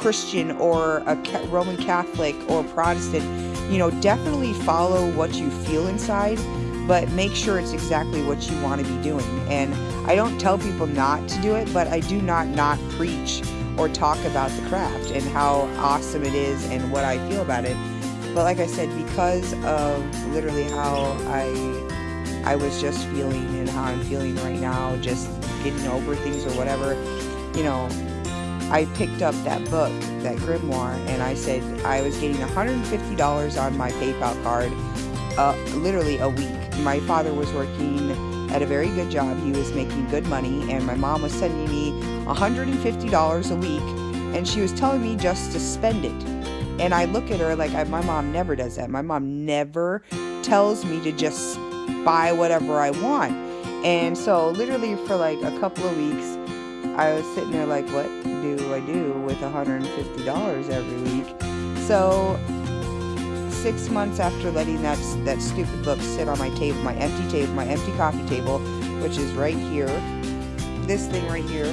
Christian or a Roman Catholic or Protestant, you know, definitely follow what you feel inside, but make sure it's exactly what you want to be doing. And I don't tell people not to do it, but I do not preach or talk about the craft and how awesome it is and what I feel about it. But like I said, because of literally how I was just feeling and how I'm feeling right now, just getting over things or whatever, you know, I picked up that book, that grimoire, and I said I was getting $150 on my PayPal card literally a week. My father was working at a very good job. He was making good money, and my mom was sending me $150 a week, and she was telling me just to spend it. And I look at her like, my mom never does that. My mom never tells me to just buy whatever I want. And so literally for like a couple of weeks, I was sitting there like, what do I do with $150 every week? So 6 months after letting that stupid book sit on my table, my empty coffee table, which is right here, this thing right here,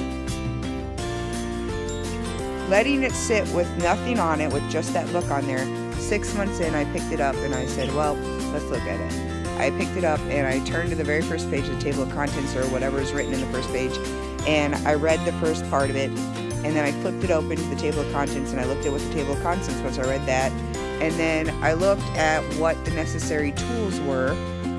letting it sit with nothing on it, with just that book on there, 6 months in, I picked it up and I said, well, let's look at it. I picked it up and I turned to the very first page of the table of contents, or whatever is written in the first page, and I read the first part of it, and then I flipped it open to the table of contents and I looked at what the table of contents was. I read that, and then I looked at what the necessary tools were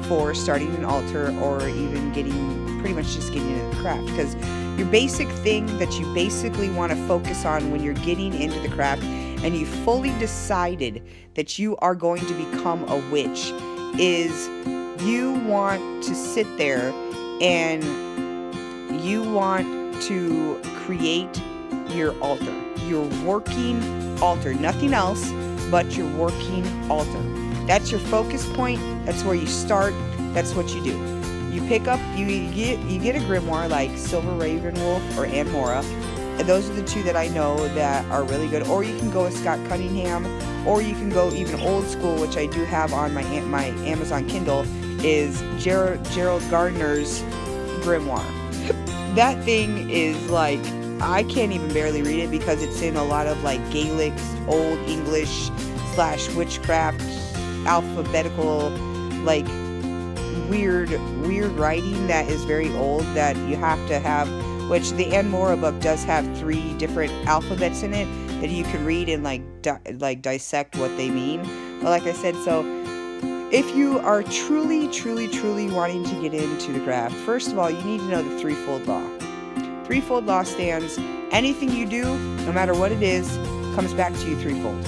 for starting an altar, or even pretty much just getting into the craft. Because your basic thing that you basically want to focus on when you're getting into the craft and you fully decided that you are going to become a witch is you want to sit there and you want to create your altar, your working altar, nothing else but your working altar. That's your focus point. That's where you start. That's what you do. You pick up, you get a grimoire like Silver Ravenwolf or Anne Mora. And those are the two that I know that are really good. Or you can go with Scott Cunningham, or you can go even old school, which I do have on my Amazon Kindle, is Gerald Gardner's grimoire. That thing is like, I can't even barely read it because it's in a lot of like Gaelic, Old English / witchcraft, alphabetical, like weird writing that is very old that you have to have, which the Anne Mora book does have 3 different alphabets in it that you can read and like dissect what they mean. But like I said, so if you are truly wanting to get into the craft, first of all, you need to know the threefold law. Threefold law stands, anything you do, no matter what it is, comes back to you threefold.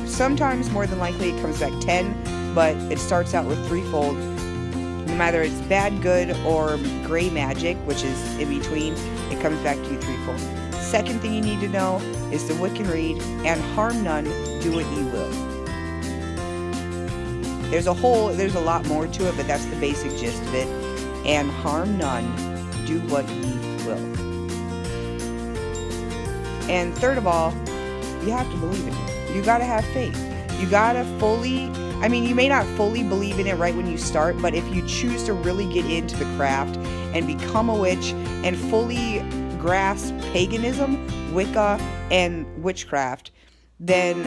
Sometimes, more than likely, it comes back 10, but it starts out with threefold. No matter it's bad, good, or gray magic, which is in between, it comes back to you threefold. Second thing you need to know is the Wiccan read, and harm none, do what ye will. There's a lot more to it, but that's the basic gist of it. And harm none, do what ye will. And third of all, you have to believe in it. You gotta have faith. You gotta you may not fully believe in it right when you start, but if you choose to really get into the craft and become a witch and fully grasp paganism, Wicca, and witchcraft, then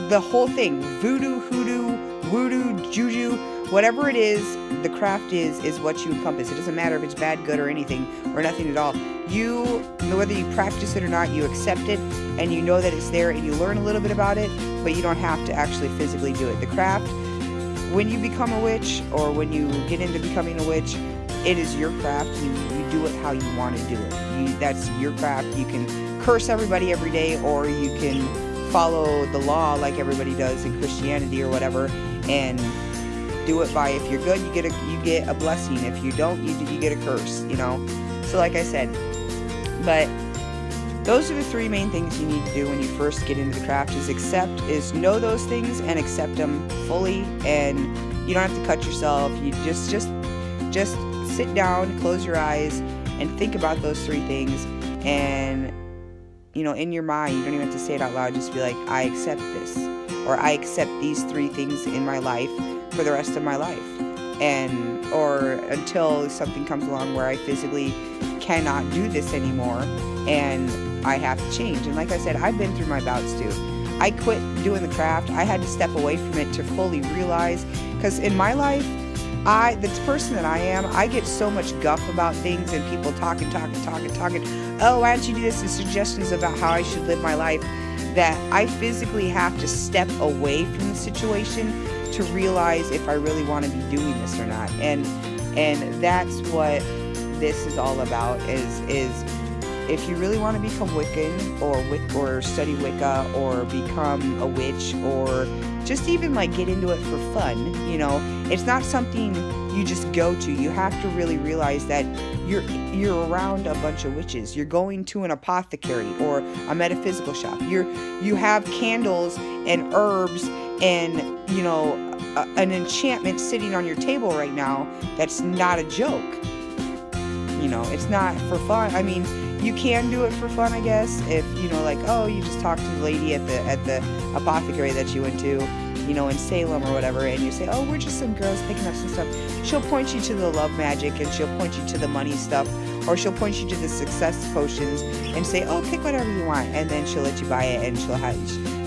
the whole thing, voodoo, hoodoo, voodoo, juju, whatever it is, the craft is what you encompass. It doesn't matter if it's bad, good, or anything, or nothing at all. Whether you practice it or not, you accept it, and you know that it's there, and you learn a little bit about it, but you don't have to actually physically do it. The craft, when you become a witch, or when you get into becoming a witch, it is your craft. You do it how you want to do it. That's your craft. You can curse everybody every day, or you can follow the law like everybody does in Christianity or whatever, and do it by, if you're good, you get a blessing. If you don't, you get a curse, you know. So like I said, but those are the 3 main things you need to do when you first get into the craft: is know those things and accept them fully, and you don't have to cut yourself. You just sit down, close your eyes, and think about those 3 things, and in your mind, you don't even have to say it out loud. Just be like, I accept this, or I accept these 3 things in my life for the rest of my life, or until something comes along where I physically cannot do this anymore, and I have to change. And like I said, I've been through my bouts too. I quit doing the craft. I had to step away from it to fully realize, because in my life, the person that I am, I get so much guff about things and people talking. Oh, why don't you do this? And suggestions about how I should live my life, that I physically have to step away from the situation to realize if I really want to be doing this or not. And that's what this is all about, is if you really want to become Wiccan or study Wicca or become a witch or just even like get into it for fun, you know, it's not something you just go to. You have to really realize that you're around a bunch of witches. You're going to an apothecary or a metaphysical shop. You have candles and herbs and, you know, an enchantment sitting on your table right now that's not a joke. You know, it's not for fun. I mean, you can do it for fun, I guess, if, you know, like, oh, you just talk to the lady at the apothecary that you went to, you know, in Salem or whatever, and you say, oh, we're just some girls picking up some stuff. She'll point you to the love magic, and she'll point you to the money stuff, or she'll point you to the success potions and say, oh, pick whatever you want, and then she'll let you buy it, and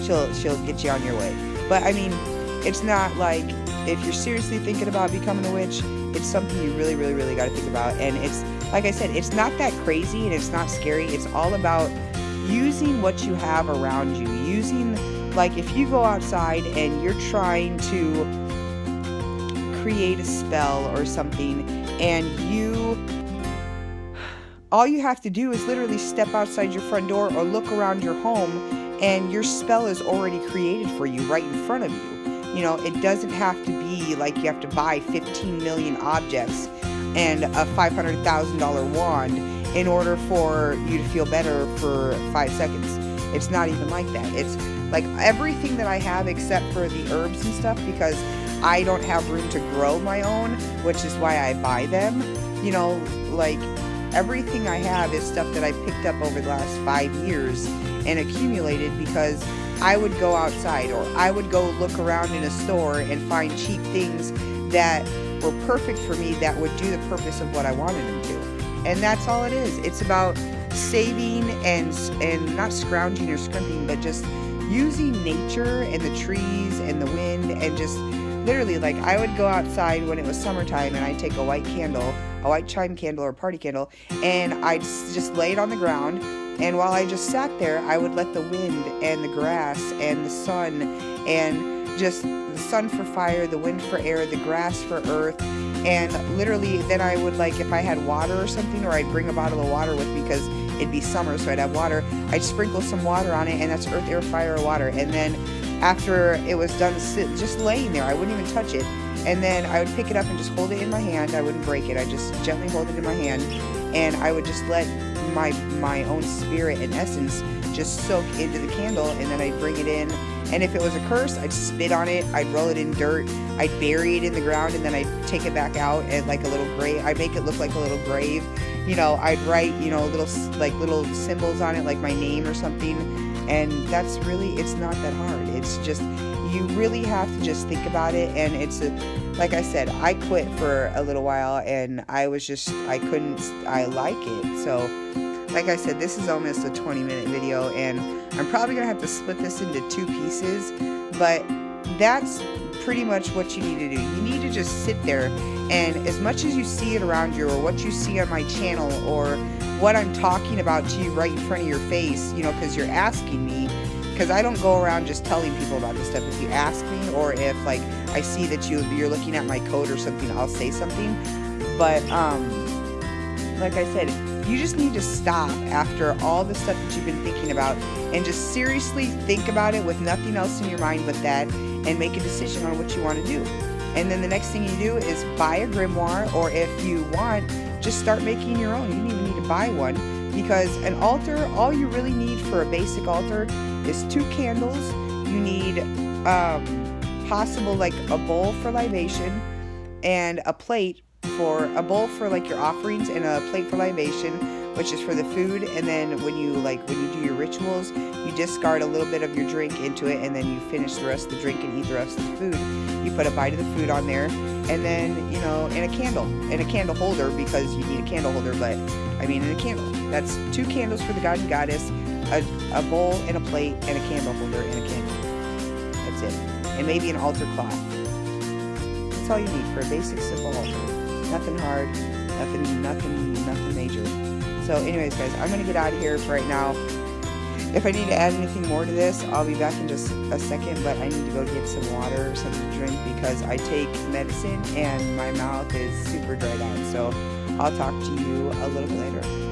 she'll get you on your way. But I mean, it's not like, if you're seriously thinking about becoming a witch, it's something you really, really, really got to think about. And it's, like I said, it's not that crazy and it's not scary. It's all about using what you have around you. Using, like, if you go outside and you're trying to create a spell or something, and all you have to do is literally step outside your front door or look around your home, and your spell is already created for you right in front of you. You know, it doesn't have to be like you have to buy 15 million objects and a $500,000 wand in order for you to feel better for 5 seconds. It's not even like that. It's like everything that I have except for the herbs and stuff, because I don't have room to grow my own, which is why I buy them. You know, like everything I have is stuff that I picked up over the last 5 years and accumulated because I would go outside, or I would go look around in a store and find cheap things that were perfect for me, that would do the purpose of what I wanted them to. And that's all it is. It's about saving and not scrounging or scrimping, but just using nature and the trees and the wind, and just literally, like, I would go outside when it was summertime and I'd take a white chime candle or party candle, and I'd just lay it on the ground. And while I just sat there, I would let the wind and the grass and the sun, and just the sun for fire, the wind for air, the grass for earth, and literally then I would, like, if I had water or something, or I'd bring a bottle of water with me because it'd be summer, so I'd have water, I'd sprinkle some water on it, and that's earth, air, fire, water. And then after it was done just laying there, I wouldn't even touch it, and then I would pick it up and just hold it in my hand. I wouldn't break it. I just gently hold it in my hand, and I would just let my own spirit and essence just soak into the candle, and then I'd bring it in. And if it was a curse, I'd spit on it, I'd roll it in dirt, I'd bury it in the ground, and then I'd take it back out and like a little grave. I'd make it look like a little grave. You know, I'd write, you know, little symbols on it, like my name or something. And that's really, it's not that hard. It's just, you really have to just think about it. And it's like I said, I quit for a little while, and I like it. So like I said, this is almost a 20-minute video, and I'm probably gonna have to split this into 2 pieces, but that's pretty much what you need to do. You need to just sit there, and as much as you see it around you, or what you see on my channel, or what I'm talking about to you right in front of your face, you know, because you're asking me, because I don't go around just telling people about this stuff. If you ask me, or if like I see that you're looking at my code or something, I'll say something. But like I said, you just need to stop after all the stuff that you've been thinking about, and just seriously think about it with nothing else in your mind but that, and make a decision on what you want to do. And then the next thing you do is buy a grimoire, or if you want, just start making your own. You don't even need to buy one, because an altar, all you really need for a basic altar is 2 candles. You need possible like a bowl for libation, and a bowl for like your offerings, and a plate for libation, which is for the food. And then when you do your rituals, you discard a little bit of your drink into it, and then you finish the rest of the drink and eat the rest of the food. You put a bite of the food on there, and then, and a candle holder, because you need a candle holder, but I mean in a candle. That's 2 candles for the god and goddess, a bowl and a plate, and a candle holder and a candle. That's it. And maybe an altar cloth. That's all you need for a basic, simple altar. Nothing hard, nothing major. So anyways, guys, I'm going to get out of here for right now. If I need to add anything more to this, I'll be back in just a second, but I need to go get some water or something to drink, because I take medicine and my mouth is super dried out. So I'll talk to you a little bit later.